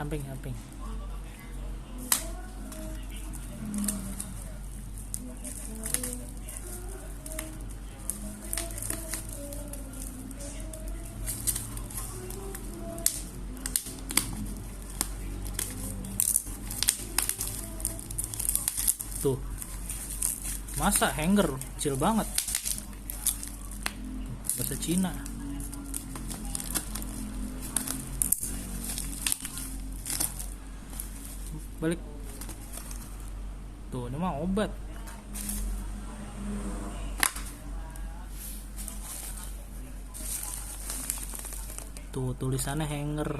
samping. Tuh, masa hanger kecil banget, bahasa Cina. Balik. Tuh, ini mah obat. Tuh tulisannya hanger.